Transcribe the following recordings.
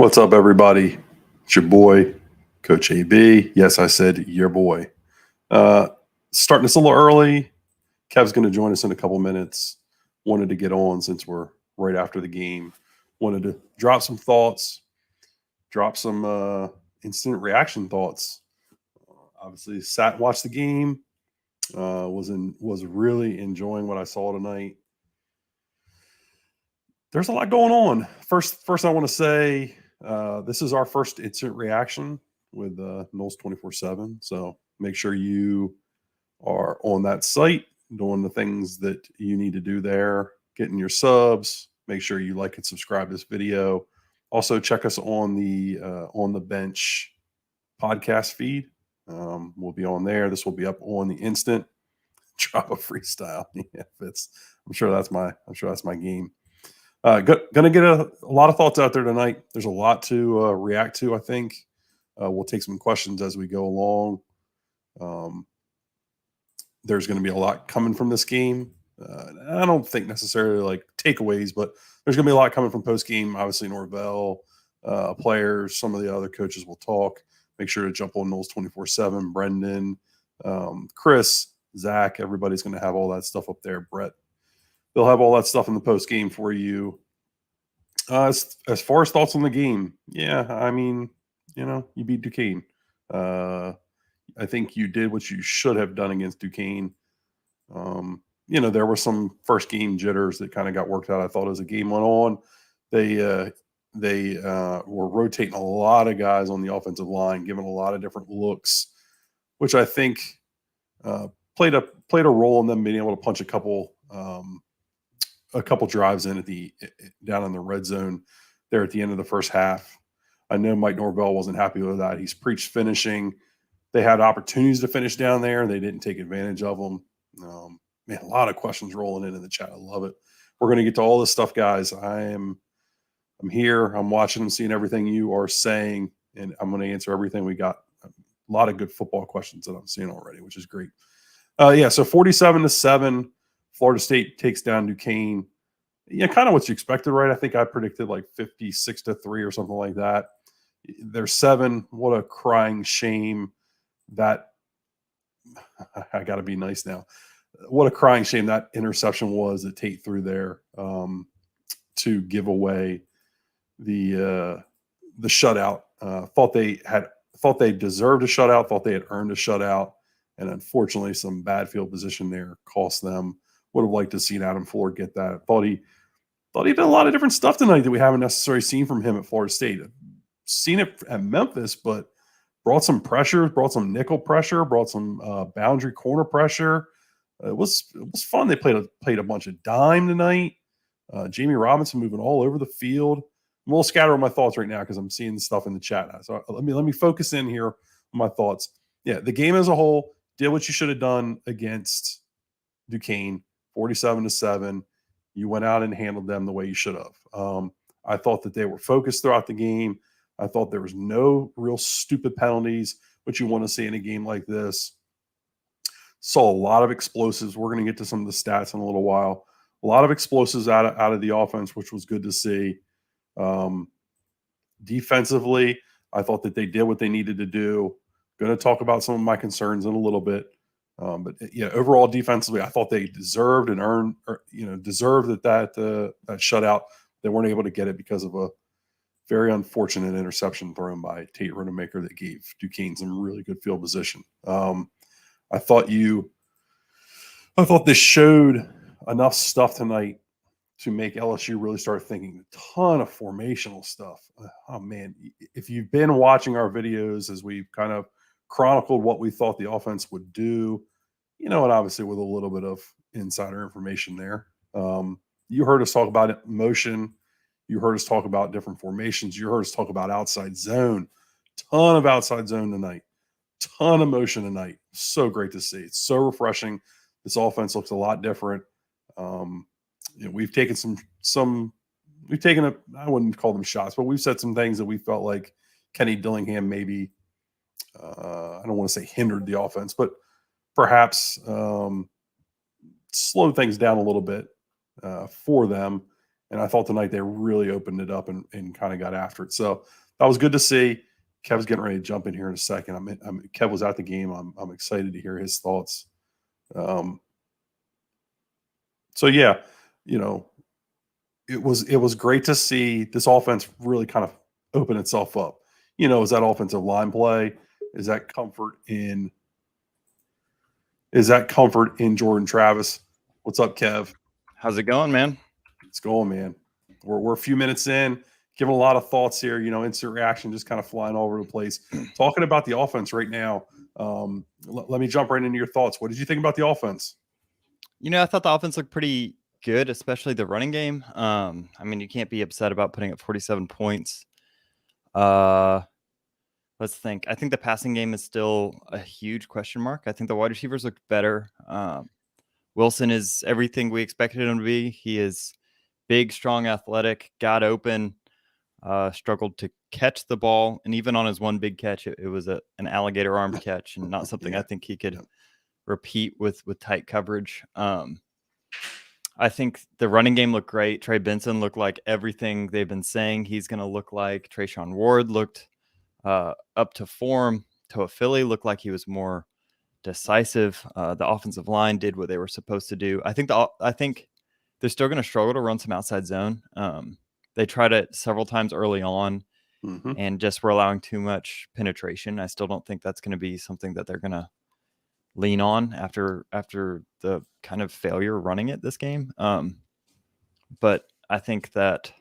What's up, everybody? It's your boy, Coach AB. Yes, I said your boy. Starting this a little early. Kev's going to join us in a couple minutes. Wanted to get on since we're right after the game. Wanted to drop some thoughts, drop some instant reaction thoughts. Obviously, sat and watched the game. Was really enjoying what I saw tonight. There's a lot going on. First, I want to say this is our first instant reaction with Knowles 24/7. So make sure you are on that site, doing the things that you need to do there, getting your subs. Make sure you like and subscribe to this video. Also, check us on the bench podcast feed. We'll be on there. This will be up on the instant. Drop a freestyle. Yeah, I'm sure that's my game. Gonna get a lot of thoughts out there tonight. There's a lot to react to, I think. We'll take some questions as we go along. There's going to be a lot coming from this game. I don't think necessarily like takeaways, but there's going to be a lot coming from post-game. Obviously, Norvell, players, some of the other coaches will talk. Make sure to jump on Knowles 24/7, Brendan, Chris, Zach. Everybody's going to have all that stuff up there. Brett. They'll have all that stuff in the post game for you. As far as thoughts on the game, yeah, I mean, you beat Duquesne. I think you did what you should have done against Duquesne. There were some first game jitters that kind of got worked out. I thought as the game went on, they were rotating a lot of guys on the offensive line, giving a lot of different looks, which I think played a role in them being able to punch a couple drives in down in the red zone there at the end of the first half. I know Mike Norvell wasn't happy with that. He's preached finishing. They had opportunities to finish down there, and they didn't take advantage of them. Man, a lot of questions rolling in the chat. I love it. We're going to get to all this stuff, guys. I'm here. I'm watching and seeing everything you are saying, and I'm going to answer everything. We got a lot of good football questions that I'm seeing already, which is great. So 47-7. Florida State takes down Duquesne. Yeah, kind of what you expected, right? I think I predicted like 56-3 or something like that. There's 7. What a crying shame that I got to be nice now. What a crying shame that interception was that Tate threw there to give away the shutout. Thought they deserved a shutout. Thought they had earned a shutout, and unfortunately, some bad field position there cost them. Would have liked to see Adam Fuller get that. Thought he did a lot of different stuff tonight that we haven't necessarily seen from him at Florida State. Seen it at Memphis, but brought some pressure, brought some nickel pressure, brought some boundary corner pressure. It was fun. They played a bunch of dime tonight. Jamie Robinson moving all over the field. I'm a little scattered on my thoughts right now because I'm seeing stuff in the chat now. So let me focus in here on my thoughts. Yeah, the game as a whole did what you should have done against Duquesne. 47-7. You went out and handled them the way you should have. I thought that they were focused throughout the game. I thought there was no real stupid penalties, which you want to see in a game like this. Saw a lot of explosives. We're going to get to some of the stats in a little while. A lot of explosives out of the offense, which was good to see. Defensively, I thought that they did what they needed to do. Going to talk about some of my concerns in a little bit. But overall defensively, I thought they deserved and earned, deserved that shutout. They weren't able to get it because of a very unfortunate interception thrown by Tate Rodemaker that gave Duquesne some really good field position. I thought this showed enough stuff tonight to make LSU really start thinking a ton of formational stuff. Oh man, if you've been watching our videos as we've kind of chronicled what we thought the offense would do, and obviously with a little bit of insider information there. You heard us talk about motion. You heard us talk about different formations. You heard us talk about outside zone. Ton of outside zone tonight. Ton of motion tonight. So great to see. It's so refreshing. This offense looks a lot different. We've taken I wouldn't call them shots, but we've said some things that we felt like Kenny Dillingham maybe, I don't want to say hindered the offense, but perhaps slowed things down a little bit for them. And I thought tonight they really opened it up and kind of got after it. So that was good to see. Kev's getting ready to jump in here in a second. Kev was at the game. I'm excited to hear his thoughts. So yeah, it was great to see this offense really kind of open itself up. Is that offensive line play? Is that comfort in Jordan Travis? What's up, Kev? How's it going, man? It's going, man. We're a few minutes in, giving a lot of thoughts here. Instant reaction, just kind of flying all over the place. Talking about the offense right now. Let me jump right into your thoughts. What did you think about the offense? I thought the offense looked pretty good, especially the running game. You can't be upset about putting up 47 points. Let's think. I think the passing game is still a huge question mark. I think the wide receivers looked better. Wilson is everything we expected him to be. He is big, strong, athletic, got open, struggled to catch the ball. And even on his one big catch, it was an alligator arm catch and not something I think he could repeat with tight coverage. I think the running game looked great. Trey Benson looked like everything they've been saying he's going to look like. Trayshawn Ward looked up to form. Toa Philly looked like he was more decisive. The offensive line did what they were supposed to do. I think they're still going to struggle to run some outside zone. They tried it several times early on and just were allowing too much penetration. I still don't think that's going to be something that they're going to lean on after the kind of failure running it this game. But I think that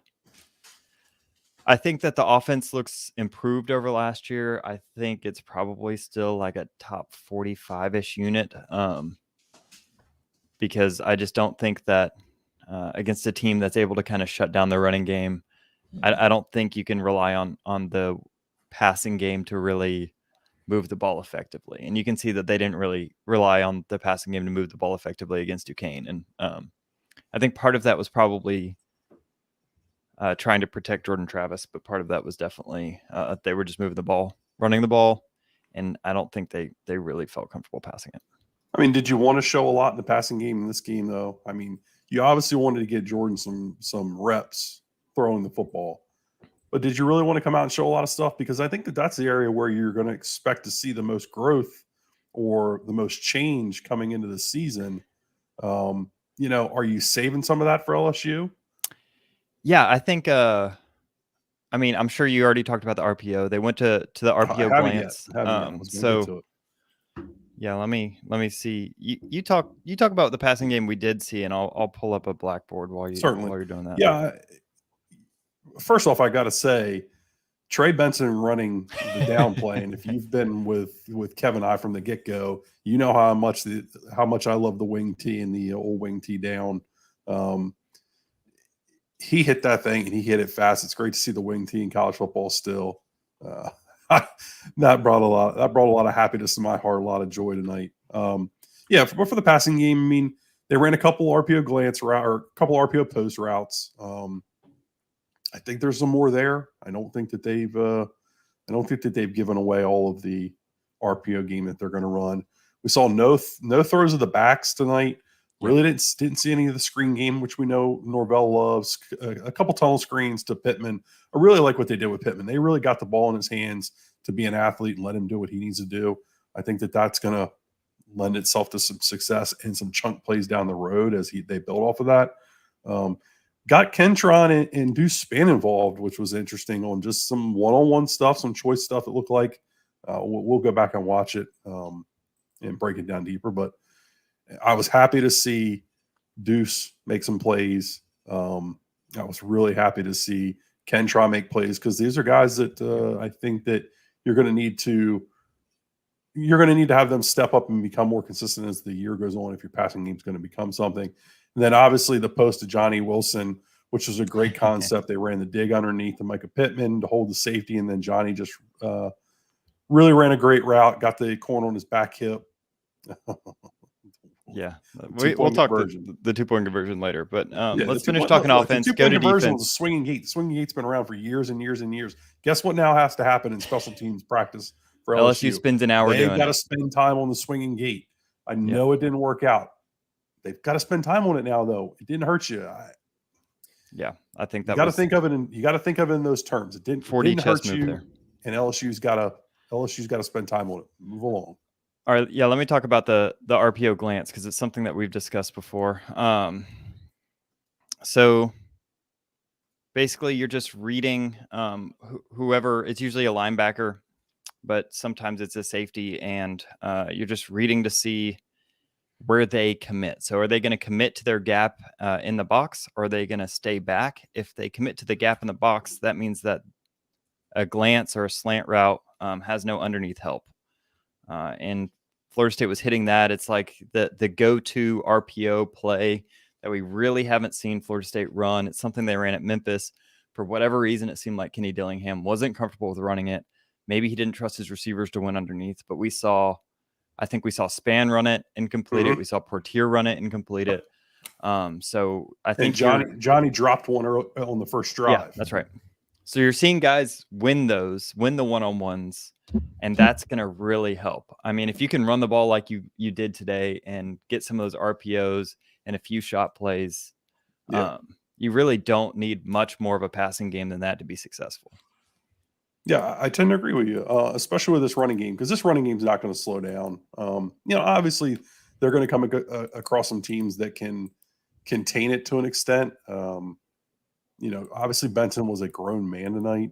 the offense looks improved over last year. I think it's probably still like a top 45-ish unit, because I just don't think that against a team that's able to kind of shut down the running game, I don't think you can rely on the passing game to really move the ball effectively. And you can see that they didn't really rely on the passing game to move the ball effectively against Duquesne. And I think part of that was probably trying to protect Jordan Travis, but part of that was definitely they were just moving the ball, running the ball, and I don't think they really felt comfortable passing it. Did you want to show a lot in the passing game in this game, though? You obviously wanted to get Jordan some reps throwing the football, but did you really want to come out and show a lot of stuff? Because I think that's the area where you're going to expect to see the most growth or the most change coming into the season. Are you saving some of that for LSU? Yeah, I think. I'm sure you already talked about the RPO. They went to the RPO glance. Yeah, let me see. You talk about the passing game we did see, and I'll pull up a blackboard while you're doing that. Yeah. First off, I got to say, Trey Benson running the down play, and if you've been with Kevin and I from the get go, you know how much I love the wing tee and the old wing tee down. He hit that thing and he hit it fast. It's great to see the wing tee in college football still. That brought a lot of happiness to my heart, a lot of joy tonight. For the passing game, they ran a couple RPO glance route or a couple RPO post routes. I think there's some more there. I don't think that they've given away all of the RPO game that they're going to run. We saw no throws of the backs tonight. Really didn't see any of the screen game, which we know Norvell loves. A couple tunnel screens to Pittman. I really like what they did with Pittman. They really got the ball in his hands to be an athlete and let him do what he needs to do. I think that that's going to lend itself to some success and some chunk plays down the road as they build off of that. Got Kentron and Deuce Spann involved, which was interesting on just some one-on-one stuff, some choice stuff. It looked like we'll go back and watch it and break it down deeper. But I was happy to see Deuce make some plays. I was really happy to see Kentron make plays because these are guys that I think that you're going to need to have them step up and become more consistent as the year goes on if your passing game is going to become something. And then obviously the post to Johnny Wilson, which was a great concept. They ran the dig underneath to Micah Pittman to hold the safety, and then Johnny just really ran a great route, got the corner on his back hip. Yeah, we'll talk the 2-point conversion later, but let's finish talking offense. The 2-point conversion was a swinging gate. The swinging gate's been around for years and years and years. Guess what now has to happen in special teams practice for LSU? LSU spends an hour doing it. They've got to spend time on the swinging gate. I know it didn't work out. They've got to spend time on it now, though. It didn't hurt you. I think You that got to was think of it in those terms. It didn't 4D chess hurt move you, there. and LSU's got to spend time on it. Move along. All right, yeah. Let me talk about the RPO glance because it's something that we've discussed before. So basically, you're just reading whoever. It's usually a linebacker, but sometimes it's a safety, and you're just reading to see where they commit. So are they going to commit to their gap in the box, or are they going to stay back? If they commit to the gap in the box, that means that a glance or a slant route has no underneath help. And Florida State was hitting that. It's like the go-to RPO play that we really haven't seen Florida State run. It's something they ran at Memphis. For whatever reason, it seemed like Kenny Dillingham wasn't comfortable with running it. Maybe he didn't trust his receivers to win underneath, but I think we saw Span run it and complete it. We saw Portier run it and complete it. So I think Johnny dropped one on the first drive. Yeah, that's right. So you're seeing guys win the one-on-ones, and that's going to really help. I mean, if you can run the ball like you did today and get some of those RPOs and a few shot plays, you really don't need much more of a passing game than that to be successful. Yeah, I tend to agree with you, especially with this running game, because this running game is not going to slow down. Obviously, they're going to come across some teams that can contain it to an extent. Obviously, Benson was a grown man tonight,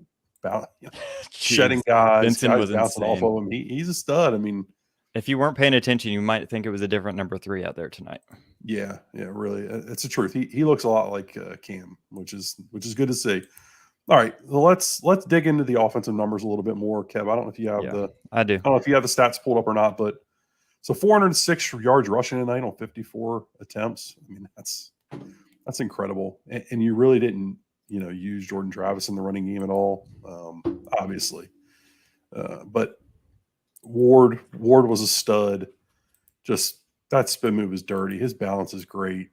shedding guys was bouncing off of him. He's a stud. I mean, if you weren't paying attention, you might think it was a different number 3 out there tonight. Yeah, really, it's the truth. He looks a lot like Cam, which is good to see. All right, well, let's dig into the offensive numbers a little bit more, Kev. I don't know if you have I do. I don't know if you have the stats pulled up or not, but so 406 yards rushing tonight on 54 attempts. I mean, that's incredible. And you really didn't, use Jordan Travis in the running game at all, obviously. But Ward was a stud. Just that spin move is dirty. His balance is great.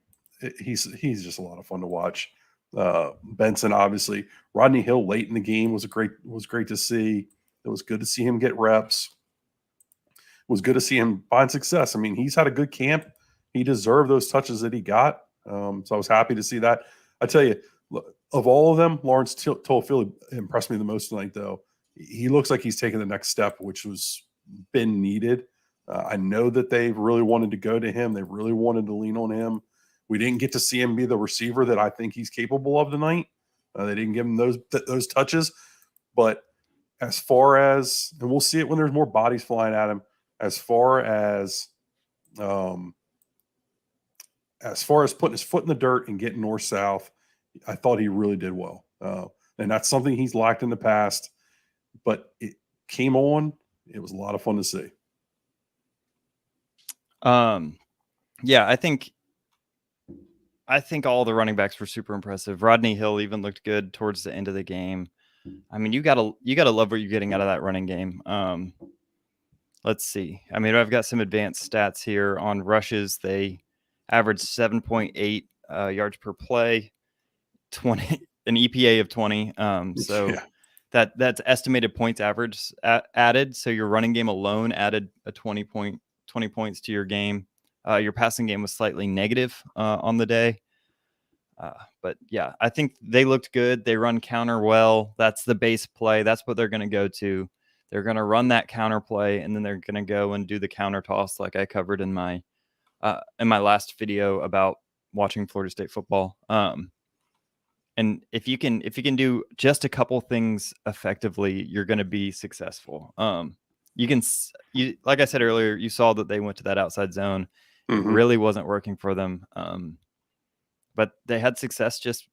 He's just a lot of fun to watch. Benson, obviously, Rodney Hill late in the game was great to see. It was good to see him get reps. It was good to see him find success. I mean, he's had a good camp. He deserved those touches that he got. So I was happy to see that. I tell you, of all of them, Lawrence Toafili impressed me the most tonight, though. He looks like he's taken the next step, which was been needed. I know that they really wanted to go to him. They really wanted to lean on him. We didn't get to see him be the receiver that I think he's capable of tonight. They didn't give him those touches. But as far as, and we'll see it when there's more bodies flying at him, as far as putting his foot in the dirt and getting north-south, I thought he really did well. And that's something he's lacked in the past. But it came on. It was a lot of fun to see. Yeah, I think all the running backs were super impressive. Rodney Hill even looked good towards the end of the game. I mean, you gotta love what you're getting out of that running game. Let's see. I mean, I've got some advanced stats here on rushes. They averaged 7.8 yards per play, an EPA of 20. That's estimated points average added. So your running game alone added a 20 points to your game. Your passing game was slightly negative on the day. But yeah, I think they looked good. They run counter well. That's the base play. That's what they're going to go to. They're going to run that counter play, and then they're going to go and do the counter toss like I covered in my last video about watching Florida State football. And if you can do just a couple things effectively, you're going to be successful. Like I said earlier, you saw that they went to that outside zone. It really wasn't working for them. But they had success just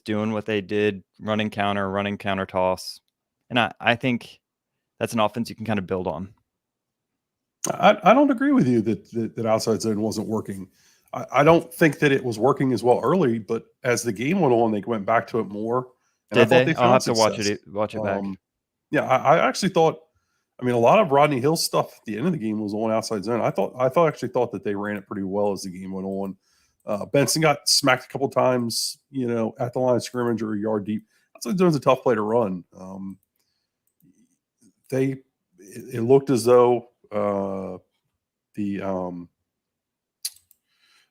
doing what they did, running counter toss. And I think that's an offense you can kind of build on. I don't agree with you that outside zone wasn't working. I don't think that it was working as well early, but as the game went on, they went back to it more. And Did they? I'll have to watch it back. Yeah, I actually thought. I mean, a lot of Rodney Hill stuff at the end of the game was on outside zone. I actually thought that they ran it pretty well as the game went on. Benson got smacked a couple times, at the line of scrimmage or a yard deep. Outside zone's a tough play to run. It looked as though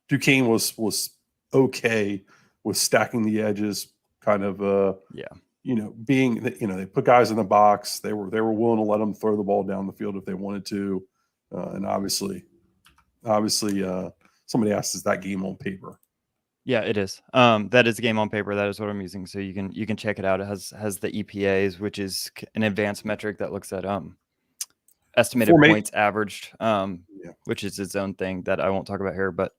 Duquesne was okay with stacking the edges, kind of Yeah. being that they put guys in the box. They were willing to let them throw the ball down the field if they wanted to, and obviously, somebody asked, "Is that game on paper?" Yeah, it is. That is a game on paper. That is what I'm using. So you can check it out. It has the EPAs, which is an advanced metric that looks at estimated points averaged, which is its own thing that I won't talk about here. But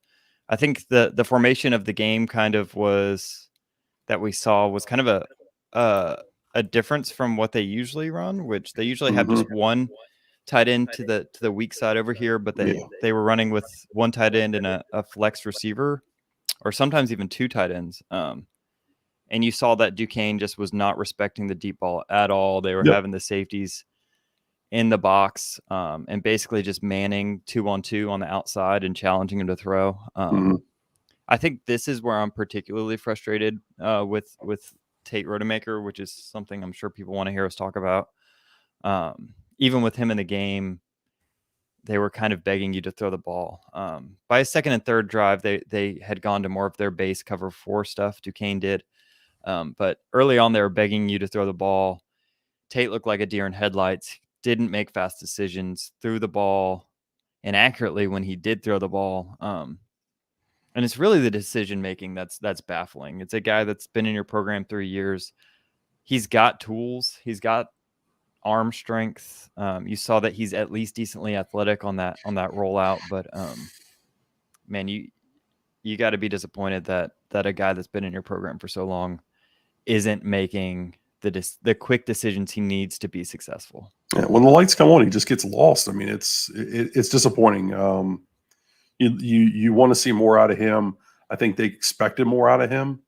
I think the formation of the game kind of was that we saw was kind of a difference from what they usually run, which they usually have just one tight end to the weak side over here, but they were running with one tight end and a flex receiver, or sometimes even two tight ends. And you saw that Duquesne just was not respecting the deep ball at all. They were having the safeties in the box and basically just manning 2-on-2 on the outside and challenging him to throw. I think this is where I'm particularly frustrated with Tate Rodemaker, which is something I'm sure people want to hear us talk about. Even with him in the game, they were kind of begging you to throw the ball. By a second and third drive, they had gone to more of their base cover 4 stuff. Duquesne did. But early on, they were begging you to throw the ball. Tate looked like a deer in headlights, didn't make fast decisions, threw the ball inaccurately when he did throw the ball. And it's really the decision making that's baffling. It's a guy that's been in your program 3 years. He's got tools. He's got arm strength. You saw that he's at least decently athletic on that rollout. But man, you got to be disappointed that a guy that's been in your program for so long isn't making the quick decisions he needs to be successful. Yeah, when the lights come on, he just gets lost. I mean, it's disappointing. You want to see more out of him. I think they expected more out of him.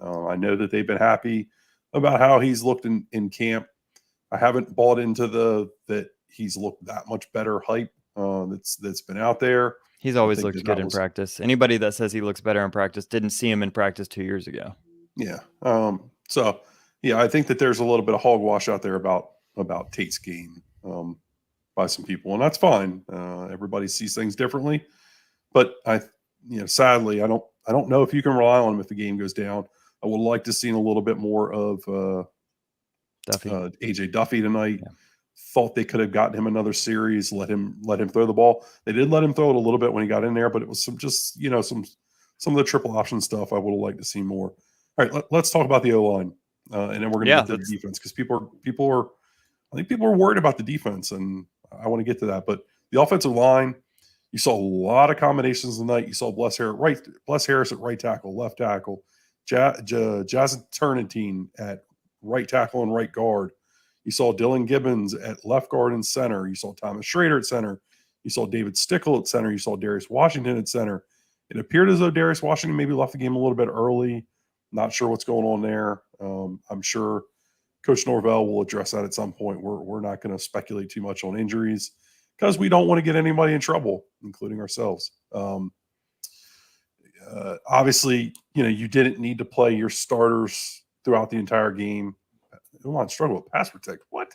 I know that they've been happy about how he's looked in camp. I haven't bought into that he's looked that much better hype that's been out there. He's always looked good in practice. Anybody that says he looks better in practice didn't see him in practice 2 years ago. Yeah. So yeah, I think that there's a little bit of hogwash out there about Tate's game by some people, and that's fine. Everybody sees things differently, but sadly, I don't know if you can rely on him if the game goes down. I would like to see a little bit more of AJ Duffy tonight. Yeah. Thought they could have gotten him another series, let him throw the ball. They did let him throw it a little bit when he got in there, but it was some of the triple option stuff I would have liked to see more. All right, let's talk about the O-line, and then we're going to get to the defense, because I think people are worried about the defense, and I want to get to that. But the offensive line, you saw a lot of combinations tonight. You saw Bless Harris at right tackle, left tackle, Jazz Turnantine at right tackle and right guard. You saw Dylan Gibbons at left guard and center. You saw Thomas Schrader at center. You saw David Stickle at center. You saw Darius Washington at center. It appeared as though Darius Washington maybe left the game a little bit early. Not sure what's going on there. I'm sure Coach Norvell will address that at some point. We're not going to speculate too much on injuries because we don't want to get anybody in trouble, including ourselves. Obviously, you didn't need to play your starters throughout the entire game. O-line struggle with pass protect. What?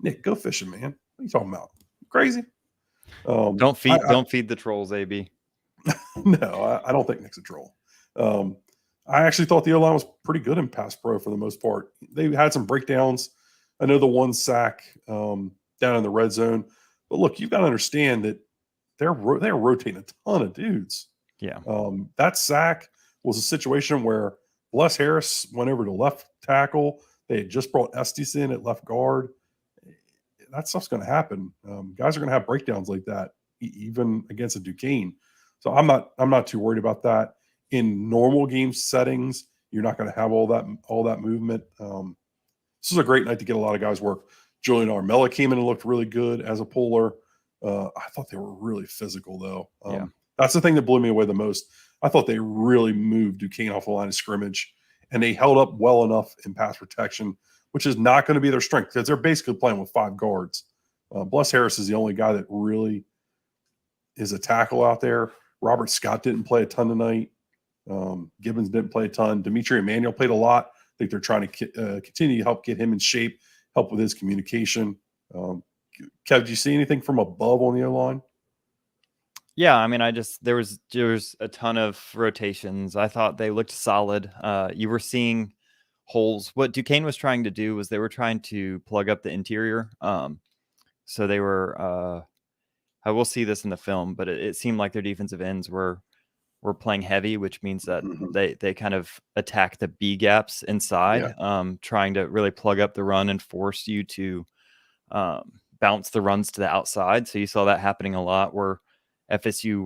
Nick, go fishing, man. What are you talking about? Crazy? Don't feed the trolls, AB. No, I don't think Nick's a troll. I actually thought the O-line was pretty good in pass pro for the most part. They had some breakdowns. I know the one sack down in the red zone. But look, you've got to understand that they're rotating a ton of dudes. Yeah. That sack was a situation where Bless Harris went over to left tackle. They had just brought Estes in at left guard. That stuff's going to happen. Guys are going to have breakdowns like that, even against a Duquesne. So I'm not too worried about that. In normal game settings, you're not going to have all that movement. This is a great night to get a lot of guys work. Julian Armella came in and looked really good as a puller. I thought they were really physical, though. That's the thing that blew me away the most. I thought they really moved Duquesne off the line of scrimmage, and they held up well enough in pass protection, which is not going to be their strength because they're basically playing with 5 guards. Bless Harris is the only guy that really is a tackle out there. Robert Scott didn't play a ton tonight. Gibbons didn't play a ton. Dimitri Emmanuel played a lot. I think they're trying to continue to help get him in shape, help with his communication. Kev, did you see anything from above on the O-line? Yeah, I mean, there was a ton of rotations. I thought they looked solid. You were seeing holes. What Duquesne was trying to do was they were trying to plug up the interior. So they were. I will see this in the film, but it seemed like their defensive ends were playing heavy, which means that they kind of attack the B gaps inside, trying to really plug up the run and force you to bounce the runs to the outside. So you saw that happening a lot, where FSU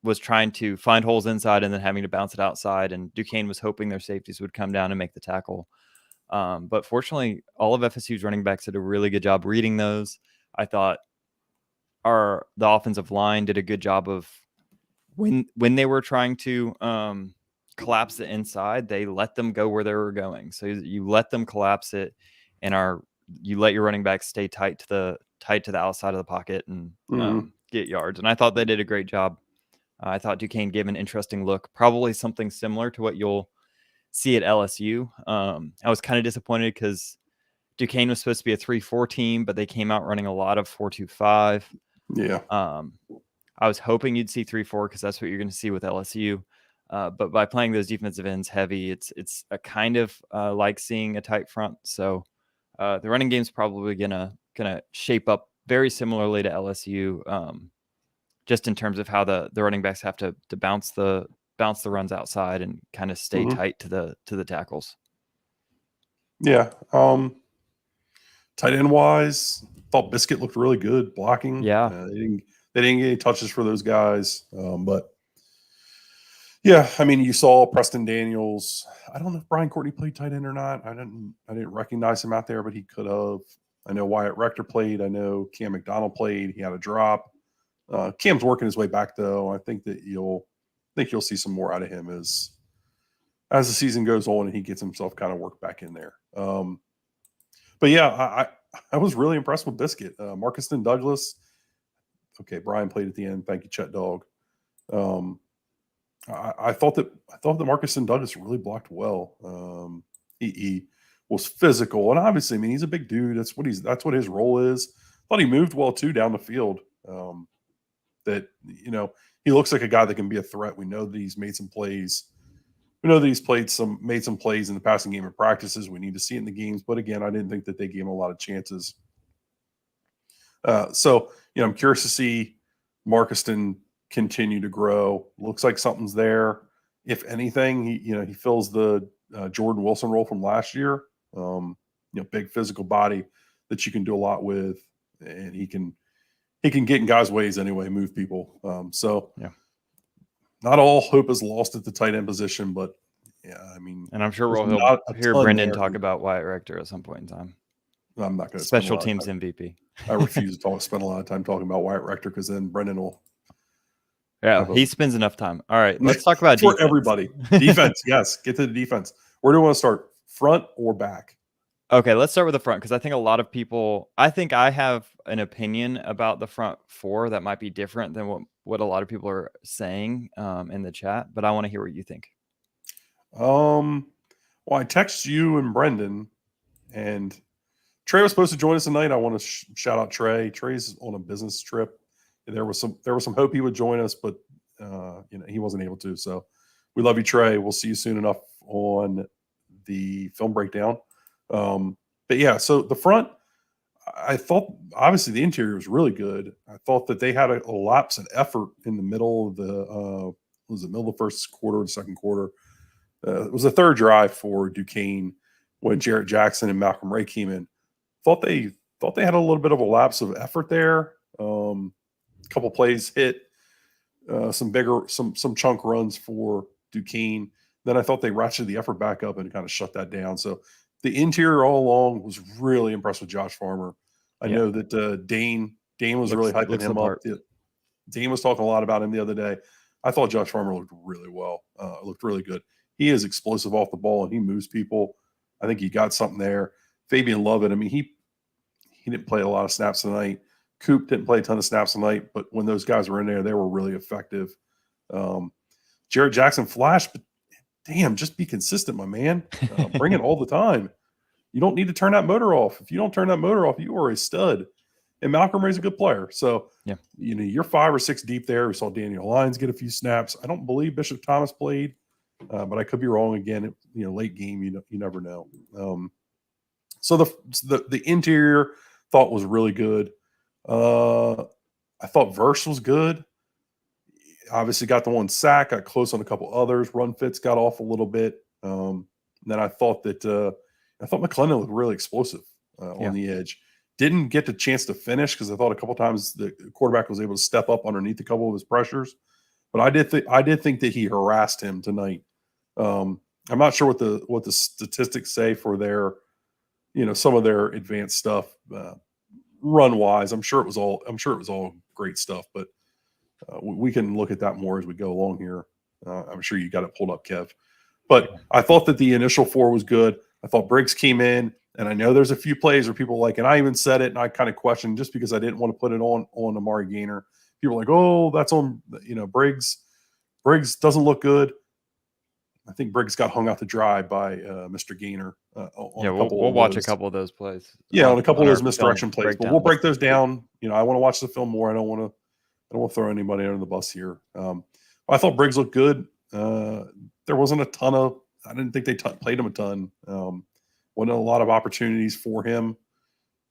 was trying to find holes inside and then having to bounce it outside, and Duquesne was hoping their safeties would come down and make the tackle. But fortunately, all of FSU's running backs did a really good job reading those. I thought the offensive line did a good job of when they were trying to collapse the inside, they let them go where they were going. So you let them collapse it, and you let your running back stay tight to the outside of the pocket and get yards. And I thought they did a great job. I thought Duquesne gave an interesting look, probably something similar to what you'll see at LSU. I was kind of disappointed because Duquesne was supposed to be a 3-4 team, but they came out running a lot of 4-2-5. Yeah. I was hoping you'd see 3-4 because that's what you're going to see with LSU. But by playing those defensive ends heavy, it's a kind of like seeing a tight front. So the running game's probably gonna shape up very similarly to LSU, just in terms of how the running backs have to bounce the runs outside and kind of stay tight to the tackles. Yeah. Tight end wise, thought Biscuit looked really good blocking. Yeah. They didn't get any touches for those guys. But yeah, I mean, you saw Preston Daniels. I don't know if Brian Courtney played tight end or not. I didn't recognize him out there, but he could have. I know Wyatt Rector played. I know Cam McDonald played. He had a drop. Cam's working his way back though. I think that you'll see some more out of him as the season goes on and he gets himself kind of worked back in there. But yeah, I was really impressed with Biscuit. Marcuston Douglas. Okay, Brian played at the end. Thank you, Chet Dog. I thought that Marcuston Douglas really blocked well. He was physical, and obviously, I mean, he's a big dude. That's what his role is. Thought he moved well too down the field. That he looks like a guy that can be a threat. We know that he's made some plays. We know that he's made some plays in the passing game and practices. We need to see it in the games, but again, I didn't think that they gave him a lot of chances. So I'm curious to see Marcuston continue to grow. Looks like something's there. If anything, he fills the Jordan Wilson role from last year. Big physical body that you can do a lot with, and he can get in guys' ways anyway, move people. Not all hope is lost at the tight end position, but yeah, I mean, and I'm sure we'll hear Brendan talk about Wyatt Rector at some point in time. I'm not going to special teams MVP. I refuse to spend a lot of time talking about Wyatt Rector because then Brendan will. Yeah, he spends enough time. All right, let's talk about for defense. Everybody. Defense, yes. Get to the defense. Where do we want to start? Front or back? Okay, let's start with the front because I think a lot of people. I think I have an opinion about the front four that might be different than what a lot of people are saying in the chat. But I want to hear what you think. Well, I text you and Brendan, and Trey was supposed to join us tonight. I want to shout out Trey. Trey's on a business trip. There was some hope he would join us, but he wasn't able to. So we love you, Trey. We'll see you soon enough on the film breakdown. But yeah, so the front, I thought obviously the interior was really good. I thought that they had a lapse in effort in the middle of the middle of the first quarter, the second quarter. It was the third drive for Duquesne when Jarrett Jackson and Malcolm Ray came in. Thought they had a little bit of a lapse of effort there. A couple plays hit, some chunk runs for Duquesne. Then I thought they ratcheted the effort back up and kind of shut that down. So the interior all along was really impressed with Josh Farmer. I know that Dane was really hyping him up. Dane was talking a lot about him the other day. I thought Josh Farmer looked really well. Looked really good. He is explosive off the ball and he moves people. I think he got something there. Fabian Lovett, I mean, he didn't play a lot of snaps tonight. Coop didn't play a ton of snaps tonight, but when those guys were in there, they were really effective. Jarrett Jackson flashed, but damn, just be consistent, my man. Bring it all the time. You don't need to turn that motor off. If you don't turn that motor off, you are a stud. And Malcolm Ray's a good player. So, you're 5 or 6 deep there. We saw Daniel Lyons get a few snaps. I don't believe Bishop Thomas played. but I could be wrong again. Late game, you never know. So the interior thought was really good. I thought Verse was good. Obviously got the one sack, got close on a couple others. Run fits got off a little bit. Then I thought McClendon looked really explosive on the edge. Didn't get the chance to finish because I thought a couple times the quarterback was able to step up underneath a couple of his pressures. But I did think that he harassed him tonight. I'm not sure what the statistics say for their, some of their advanced stuff run wise. I'm sure it was all great stuff, but we can look at that more as we go along here. I'm sure you got it pulled up, Kev. But I thought that the initial four was good. I thought Briggs came in, and I know there's a few plays where people like, and I even said it, and I kind of questioned just because I didn't want to put it on Amari Gainer. People were like, oh, that's on, Briggs. Briggs doesn't look good. I think Briggs got hung out to dry by Mr. Gainer. We'll watch a couple of those plays. Yeah, on a couple of those misdirection plays, but we'll break those down. I want to watch the film more. I don't want to throw anybody under the bus here. I thought Briggs looked good. There wasn't a ton of. I didn't think they played him a ton. Wasn't a lot of opportunities for him.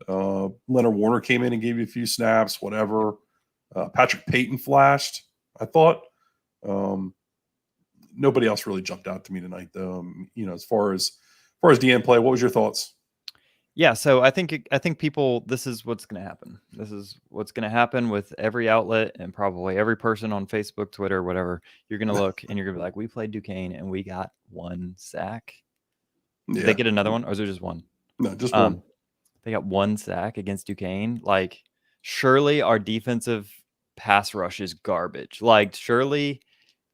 Leonard Warner came in and gave you a few snaps. Whatever. Patrick Payton flashed. I thought. Nobody else really jumped out to me tonight, though. As far as DN play, what was your thoughts? Yeah, so I think people, this is what's going to happen. This is what's going to happen with every outlet and probably every person on Facebook, Twitter, whatever. You're going to look and you're going to be like, we played Duquesne and we got one sack. Did they get another one, or is there just one? No, just one. They got one sack against Duquesne. Like, surely our defensive pass rush is garbage. Like, surely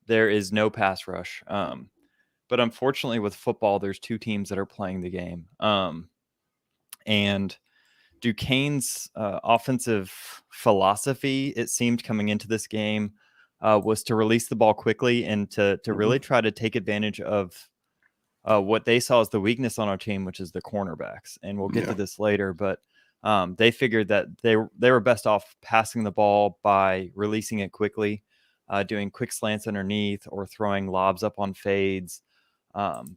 there is no pass rush. But unfortunately with football, there's two teams that are playing the game. And Duquesne's offensive philosophy, it seemed coming into this game, was to release the ball quickly and to really try to take advantage of what they saw as the weakness on our team, which is the cornerbacks. And we'll get to this later, but they figured that they were best off passing the ball by releasing it quickly, doing quick slants underneath or throwing lobs up on fades.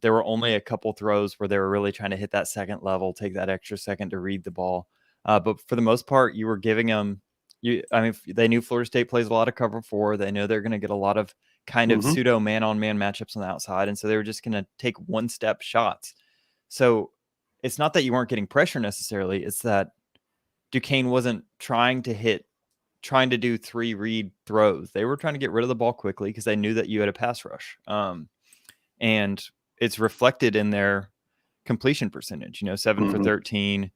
There were only a couple throws where they were really trying to hit that second level, take that extra second to read the ball. But for the most part, you were giving them, they knew Florida State plays a lot of cover 4. They know they're going to get a lot of kind of pseudo man-on-man matchups on the outside. And so they were just going to take one-step shots. So it's not that you weren't getting pressure necessarily. It's that Duquesne wasn't trying to do 3 read throws. They were trying to get rid of the ball quickly because they knew that you had a pass rush. And it's reflected in their completion percentage, 7 for 13.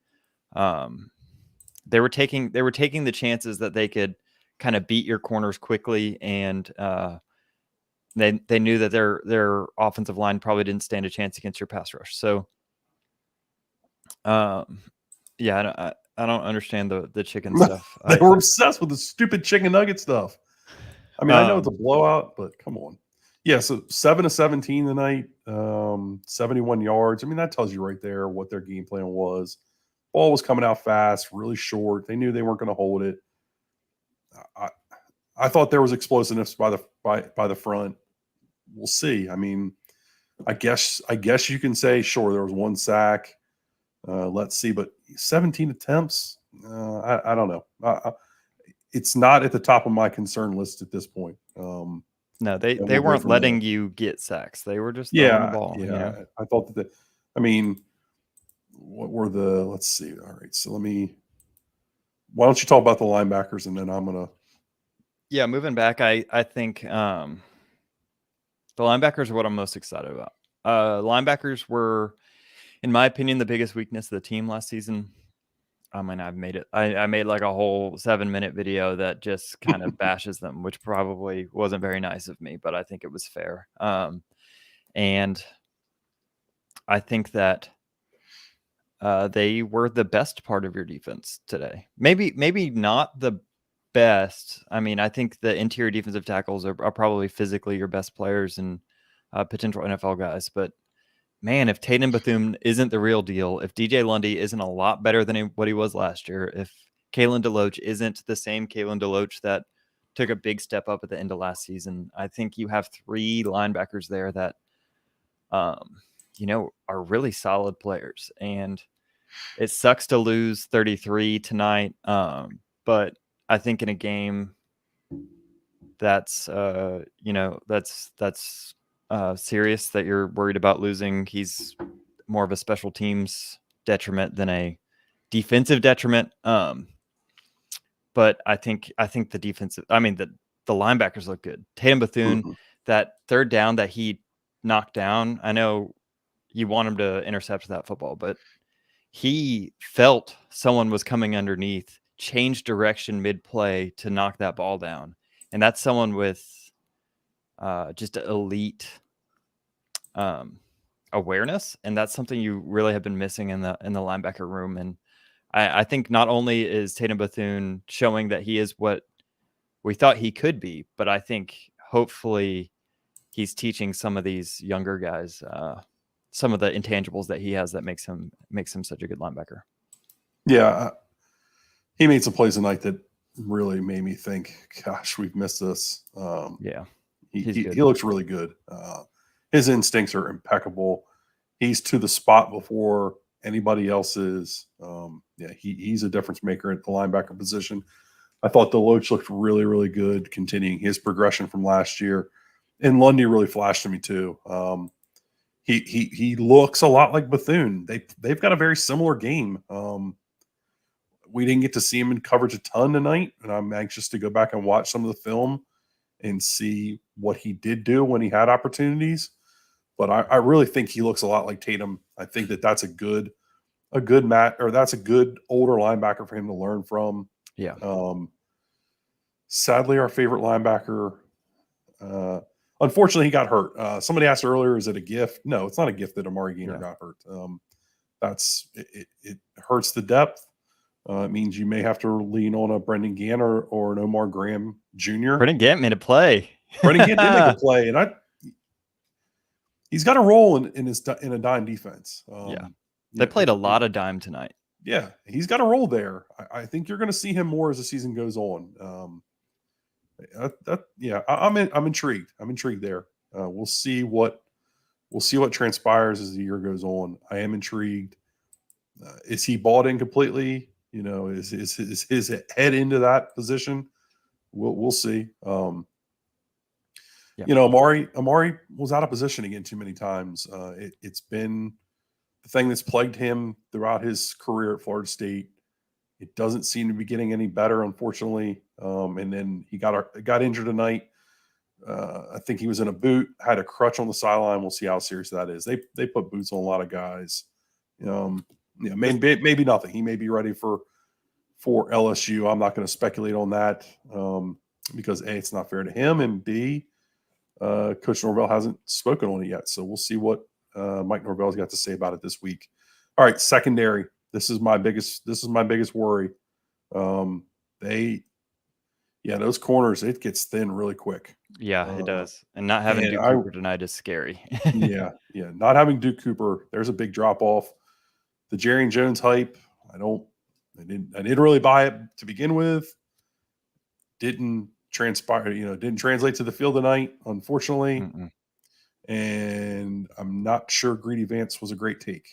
They were taking the chances that they could kind of beat your corners quickly. And they knew that their offensive line probably didn't stand a chance against your pass rush. So, I don't understand the chicken stuff. They were obsessed with the stupid chicken nugget stuff. I mean, I know it's a blowout, but come on. Yeah, so 7 of 17 tonight, 71 yards. I mean, that tells you right there what their game plan was. Ball was coming out fast, really short. They knew they weren't going to hold it. I thought there was explosiveness by the front. We'll see. I mean, I guess you can say, sure, there was one sack. Let's see, but 17 attempts. I don't know. It's not at the top of my concern list at this point. No, they weren't letting you get sacks. They were just throwing the ball. Yeah, I thought that. I mean, what were the? Let's see. All right, so why don't you talk about the linebackers, and then I'm gonna. Yeah, moving back, I think the linebackers are what I'm most excited about. Linebackers were, in my opinion, the biggest weakness of the team last season. I mean, I've made it. I made like a whole 7-minute video that just kind of bashes them, which probably wasn't very nice of me, but I think it was fair. And I think that they were the best part of your defense today. Maybe not the best. I mean, I think the interior defensive tackles are probably physically your best players and potential NFL guys, but man, if Tatum Bethune isn't the real deal, if DJ Lundy isn't a lot better than what he was last year, if Kalen DeLoach isn't the same Kalen DeLoach that took a big step up at the end of last season, I think you have 3 linebackers there that are really solid players. And it sucks to lose 33 tonight. But I think in a game that's serious, that you're worried about losing, he's more of a special teams detriment than a defensive detriment. But I think the defensive, the linebackers look good. Tatum Bethune, Mhm. that third down that he knocked down, I know you want him to intercept that football, but he felt someone was coming underneath, changed direction mid-play to knock that ball down. And that's someone with just elite awareness. And that's something you really have been missing in the linebacker room. And I think not only is Tatum Bethune showing that he is what we thought he could be, but I think hopefully he's teaching some of these younger guys some of the intangibles that he has that makes him such a good linebacker. Yeah, he made some plays tonight that really made me think, gosh, we've missed this. Yeah, he looks really good. His instincts are impeccable. He's to the spot before anybody else is. He's a difference maker at the linebacker position. I thought Deloach looked really, really good, continuing his progression from last year. And Lundy really flashed to me too. He looks a lot like Bethune. They've got a very similar game. We didn't get to see him in coverage a ton tonight, and I'm anxious to go back and watch some of the film and see what he did do when he had opportunities. But I really think he looks a lot like Tatum. I think that's a good that's a good older linebacker for him to learn from. Yeah. Sadly, our favorite linebacker, unfortunately, he got hurt. Somebody asked earlier, is it a gift? No, it's not a gift that Amari Gainer got hurt. It hurts the depth. It means you may have to lean on a Brendan Gant or an Omar Graham Jr. Brendan Gant made a play. Brendan Gant did make a play, and he's got a role in a dime defense. They played a lot of dime tonight. Yeah, he's got a role there. I think you're going to see him more as the season goes on. I'm intrigued. I'm intrigued there. We'll see what transpires as the year goes on. I am intrigued. Is he bought in completely? Is his head into that position? We'll see. Amari was out of position again too many times. It's been the thing that's plagued him throughout his career at Florida State. It doesn't seem to be getting any better, unfortunately. And then he got injured tonight. I think he was in a boot, had a crutch on the sideline. We'll see how serious that is. They put boots on a lot of guys. Maybe nothing. He may be ready for LSU. I'm not going to speculate on that because A, it's not fair to him, and B, Coach Norvell hasn't spoken on it yet. So we'll see what Mike Norvell's got to say about it this week. All right, secondary. This is my biggest worry. Those corners, it gets thin really quick. Yeah, it does. And not having Duke Cooper tonight is scary. yeah. Not having Duke Cooper, there's a big drop off. The Jarian Jones hype, I didn't really buy it to begin with. Didn't transpire, didn't translate to the field tonight, unfortunately. Mm-mm. And I'm not sure Greedy Vance was a great take.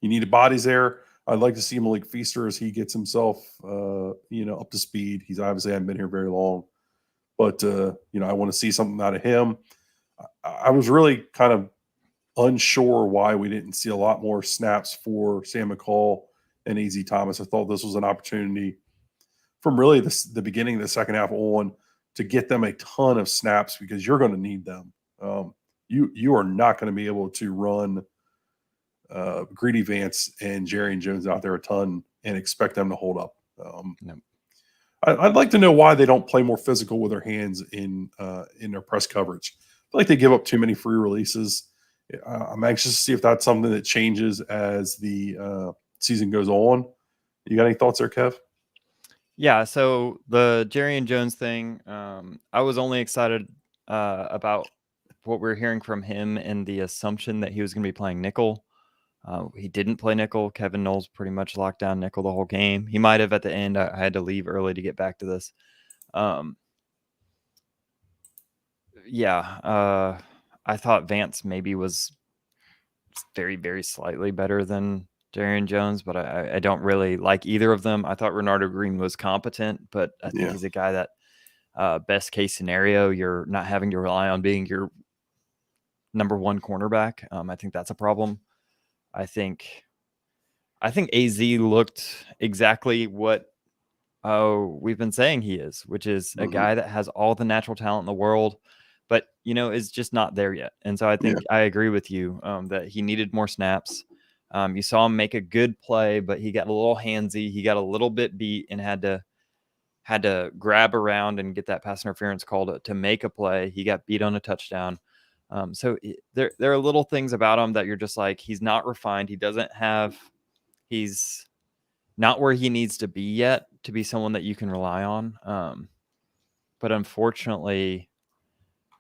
You needed bodies there. I'd like to see Malik Feaster as he gets himself, up to speed. He's obviously hasn't been here very long, but I want to see something out of him. I was really kind of unsure why we didn't see a lot more snaps for Sam McCall and AZ Thomas. I thought this was an opportunity from really the beginning of the second half on to get them a ton of snaps because you're going to need them. You are not going to be able to run Greedy Vance and Jarian Jones out there a ton and expect them to hold up. No. I'd like to know why they don't play more physical with their hands in their press coverage. I feel like they give up too many free releases. I'm anxious to see if that's something that changes as the season goes on. You got any thoughts there, Kev? Yeah, so the Jarian Jones thing, I was only excited about what we're hearing from him and the assumption that he was going to be playing nickel. He didn't play nickel. Kevin Knowles pretty much locked down nickel the whole game. He might have at the end. I had to leave early to get back to this. I thought Vance maybe was very, very slightly better than Darian Jones, but I don't really like either of them. I thought Renardo Green was competent, but I think he's a guy that best case scenario, you're not having to rely on being your number one cornerback. I think that's a problem. I think AZ looked exactly what we've been saying he is, which is a guy that has all the natural talent in the world, but is just not there yet. And so I think I agree with you that he needed more snaps. You saw him make a good play, but he got a little handsy. He got a little bit beat and had to grab around and get that pass interference call to make a play. He got beat on a touchdown. So there are little things about him that you're just like, he's not refined. He's not where he needs to be yet to be someone that you can rely on. But unfortunately,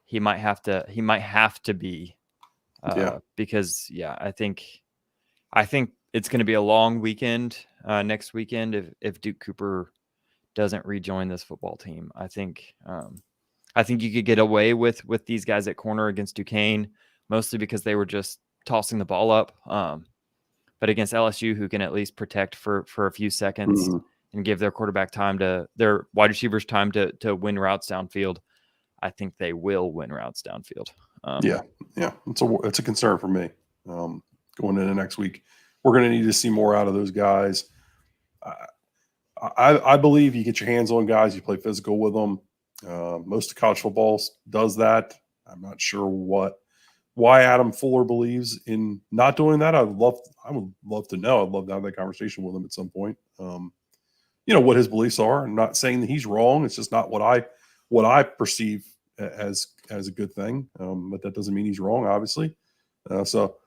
he might have to be because I think it's going to be a long weekend next weekend if Duke Cooper doesn't rejoin this football team. I think you could get away with these guys at corner against Duquesne, mostly because they were just tossing the ball up. But against LSU, who can at least protect for a few seconds and give their wide receivers time to win routes downfield, I think they will win routes downfield. It's a concern for me going into next week. We're going to need to see more out of those guys. I believe you get your hands on guys, you play physical with them. Most of college football does that. I'm not sure why Adam Fuller believes in not doing that. I would love to know. I'd love to have that conversation with him at some point. What his beliefs are. I'm not saying that he's wrong. It's just not what I perceive as a good thing. But that doesn't mean he's wrong, obviously. So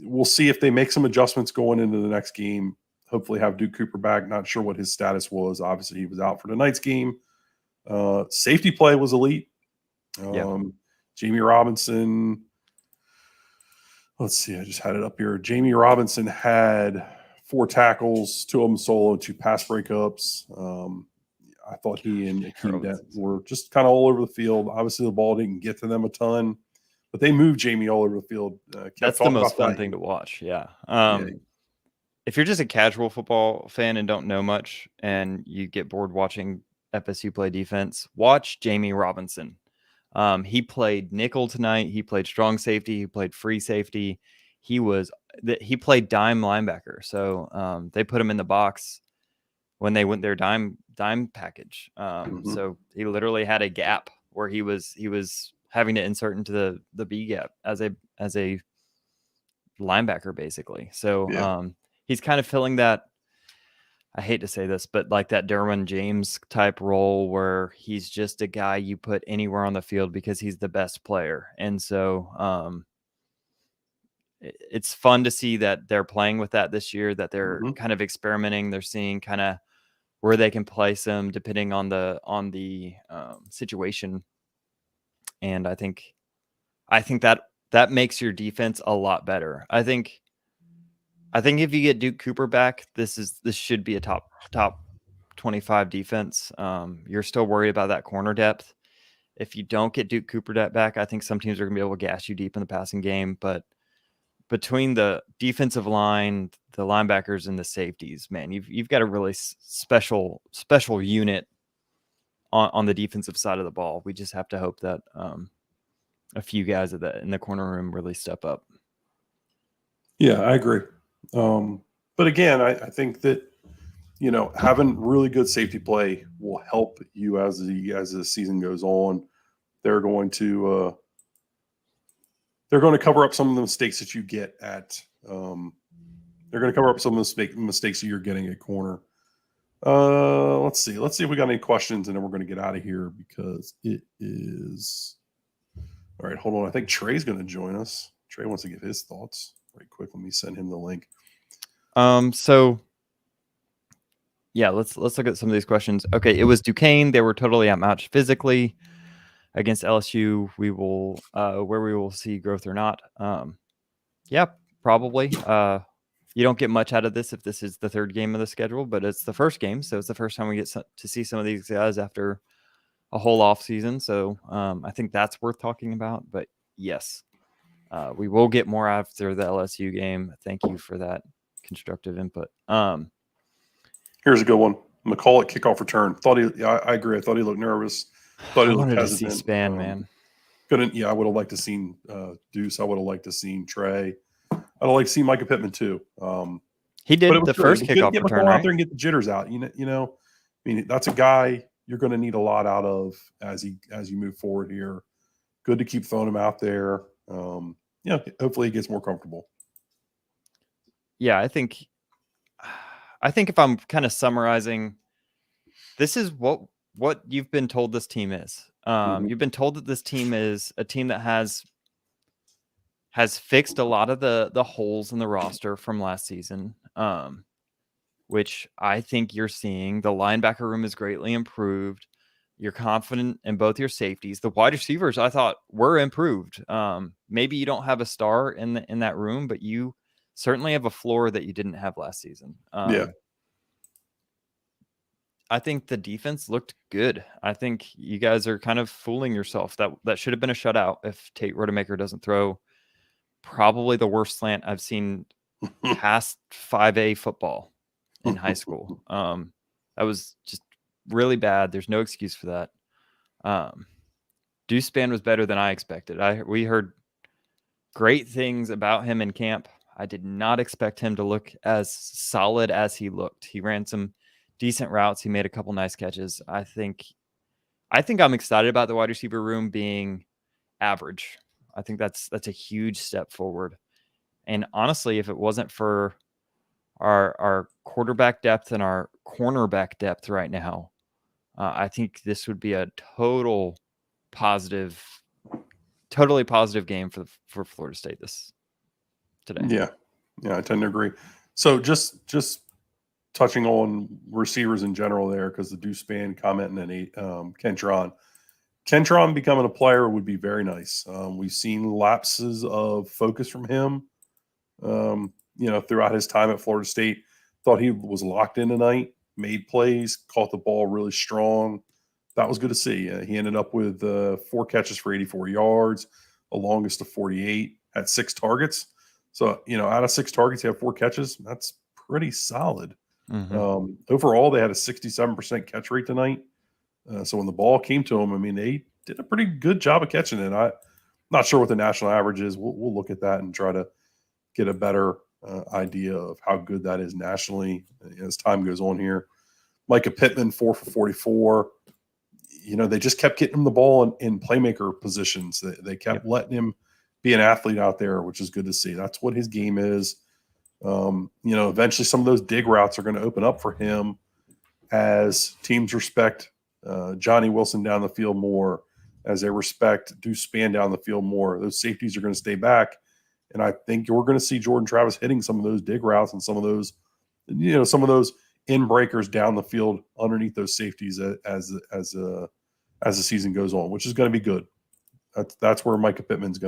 we'll see if they make some adjustments going into the next game. Hopefully have Duke Cooper back. Not sure what his status was. Obviously, he was out for tonight's game. Safety play was elite. Jamie Robinson. Let's see. I just had it up here. Jamie Robinson had 4 tackles, 2 of them solo, 2 pass breakups. I thought he and Akeem Dent were just kind of all over the field. Obviously, the ball didn't get to them a ton, but they moved Jamie all over the field. That's the most fun thing to watch. Yeah. If you're just a casual football fan and don't know much and you get bored watching FSU play defense, watch Jamie Robinson. He played nickel tonight. He played strong safety. He played free safety. He played dime linebacker. So they put him in the box when they went their dime package. So he literally had a gap where he was having to insert into the B gap as a linebacker, basically. So he's kind of filling that, I hate to say this, but like that Derwin James type role where he's just a guy you put anywhere on the field because he's the best player. And so it's fun to see that they're playing with that this year, that they're kind of experimenting. They're seeing kind of where they can place him depending on the situation. And I think that makes your defense a lot better. I think if you get Duke Cooper back, this should be a top 25 defense. You're still worried about that corner depth. If you don't get Duke Cooper back, I think some teams are going to be able to gas you deep in the passing game. But between the defensive line, the linebackers, and the safeties, man, you've got a really special unit on the defensive side of the ball. We just have to hope that a few guys in the corner room really step up. Yeah, I agree. But again, I think that, having really good safety play will help you as the season goes on. They're going to cover up some of the mistakes that you get at. They're going to cover up some of the mistakes that you're getting at corner. Let's see if we got any questions, and then we're going to get out of here because it is. All right, hold on. I think Trey's going to join us. Trey wants to give his thoughts right quick. Let me send him the link. So yeah, let's look at some of these questions. Okay, it was Duquesne. They were totally outmatched physically against LSU. We will where we will see growth or not. Yeah, probably. You don't get much out of this if this is the third game of the schedule, but it's the first game, so it's the first time we get to see some of these guys after a whole off season. So I think that's worth talking about. But yes. We will get more after the LSU game. Thank you for that constructive input. Here's a good one. McCall at kickoff return. I agree. I thought he looked nervous. Thought I he looked wanted to hesitant. see Span, man. I would have liked to seen Deuce. I would have liked to seen Trey. I'd have liked to see Micah Pittman too. He did the first kickoff get return, McCall right? out there and get the jitters out. I mean, that's a guy you're going to need a lot out of as you move forward here. Good to keep throwing him out there. Hopefully he gets more comfortable. Yeah, I think if I'm kind of summarizing, this is what you've been told this team is. You've been told that this team is a team that has fixed a lot of the holes in the roster from last season, which I think you're seeing. The linebacker room is greatly improved. You're confident in both your safeties. The wide receivers, I thought, were improved. Maybe you don't have a star in that room, but you certainly have a floor that you didn't have last season. I think the defense looked good. I think you guys are kind of fooling yourself. That should have been a shutout if Tate Rodemaker doesn't throw probably the worst slant I've seen past 5A football in high school. That was just really bad. There's no excuse for that. Deuce Span was better than I expected. We heard great things about him in camp. I did not expect him to look as solid as he looked. He ran some decent routes. He made a couple nice catches. I think I'm excited about the wide receiver room being average. I think that's a huge step forward. And honestly, if it wasn't for our quarterback depth and our cornerback depth right now, I think this would be a totally positive game for Florida State today. Yeah, I tend to agree. So just touching on receivers in general there, because the Deuce Span comment and then Kentron becoming a player would be very nice. We've seen lapses of focus from him, throughout his time at Florida State. Thought he was locked in tonight, made plays, caught the ball really strong. That was good to see. He ended up with 4 catches for 84 yards, the longest of 48, had 6 targets. So, out of 6 targets, he had 4 catches. That's pretty solid. Mm-hmm. Overall, they had a 67% catch rate tonight. So when the ball came to them, I mean, they did a pretty good job of catching it. I'm not sure what the national average is. We'll look at that and try to get a better idea of how good that is nationally as time goes on here. Micah Pittman, 4 for 44. They just kept getting him the ball in playmaker positions. They kept letting him be an athlete out there, which is good to see. That's what his game is. Eventually some of those dig routes are going to open up for him as teams respect Johnny Wilson down the field more, as they respect Deuce Span down the field more. Those safeties are going to stay back. And I think you're going to see Jordan Travis hitting some of those dig routes and some of those in breakers down the field underneath those safeties as the season goes on, which is going to be good. That's where Micah Pittman's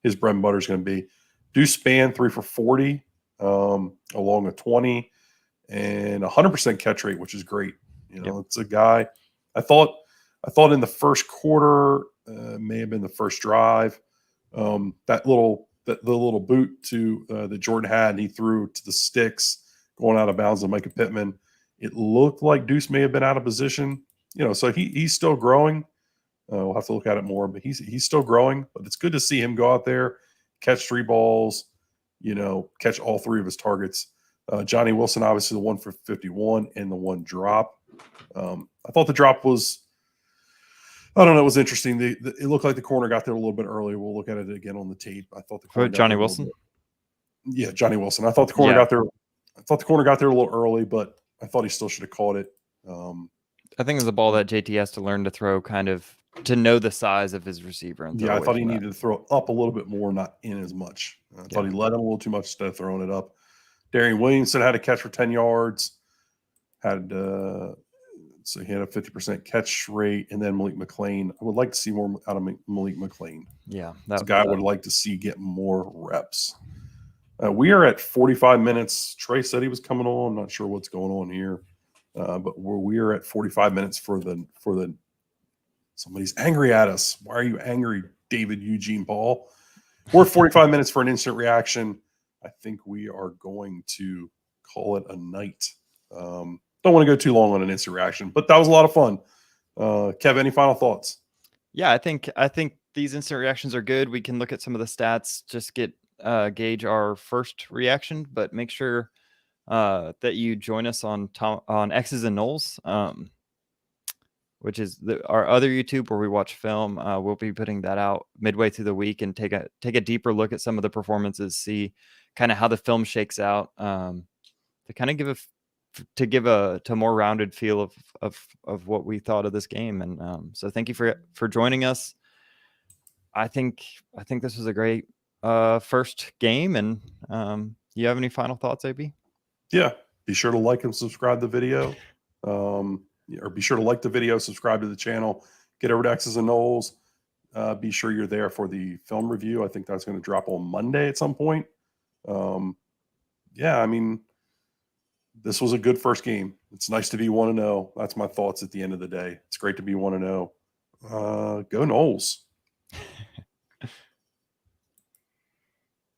his bread and butter is going to be. Deuce Span 3 for 40, along a 20 and 100% catch rate, which is great. It's a guy. I thought in the first quarter, may have been the first drive, the little boot to that Jordan had, and he threw to the sticks going out of bounds to Micah Pittman. It looked like Deuce may have been out of position. So he's still growing. We'll have to look at it more, but he's still growing. But it's good to see him go out there, catch 3 balls, catch all 3 of his targets. Johnny Wilson, obviously the 1 for 51 and the 1 drop. I thought the drop was, I don't know, it was interesting. It looked like the corner got there a little bit early. We'll look at it again on the tape. I thought the corner Johnny Wilson. Yeah, Johnny Wilson. I thought the corner got there. I thought the corner got there a little early, but I thought he still should have caught it. I think it's a ball that JT has to learn to throw, kind of to know the size of his receiver. And I thought he needed to throw up a little bit more, not in as much. I thought he let him a little too much instead of throwing it up. Darian Williamson had a catch for 10 yards. So he had a 50% catch rate, and then Malik McLean. I would like to see more out of Malik McLean. Yeah, that's a guy I would like to see get more reps. We are at 45 minutes. Trey said he was coming on. I'm not sure what's going on here, but we are at 45 minutes for the. Somebody's angry at us. Why are you angry, David Eugene Paul. We're 45 minutes for an instant reaction. I think we are going to call it a night. Don't want to go too long on an instant reaction, but that was a lot of fun. Kev, any final thoughts? Yeah, I think these instant reactions are good. We can look at some of the stats, just gauge our first reaction, but make sure that you join us on X's and Knowles, which is our other YouTube where we watch film. We'll be putting that out midway through the week and take a deeper look at some of the performances, see kind of how the film shakes out, to kind of give a more rounded feel of what we thought of this game. And so thank you for joining us. I think this was a great first game. And you have any final thoughts, AB? Yeah, be sure to like and subscribe to the video. Or be sure to like the video, subscribe to the channel, get over to X's and Knowles. Be sure you're there for the film review. I think that's going to drop on Monday at some point. Yeah, I mean, this was a good first game. It's nice to be 1-0. That's my thoughts at the end of the day. It's great to be 1-0. Go Knowles.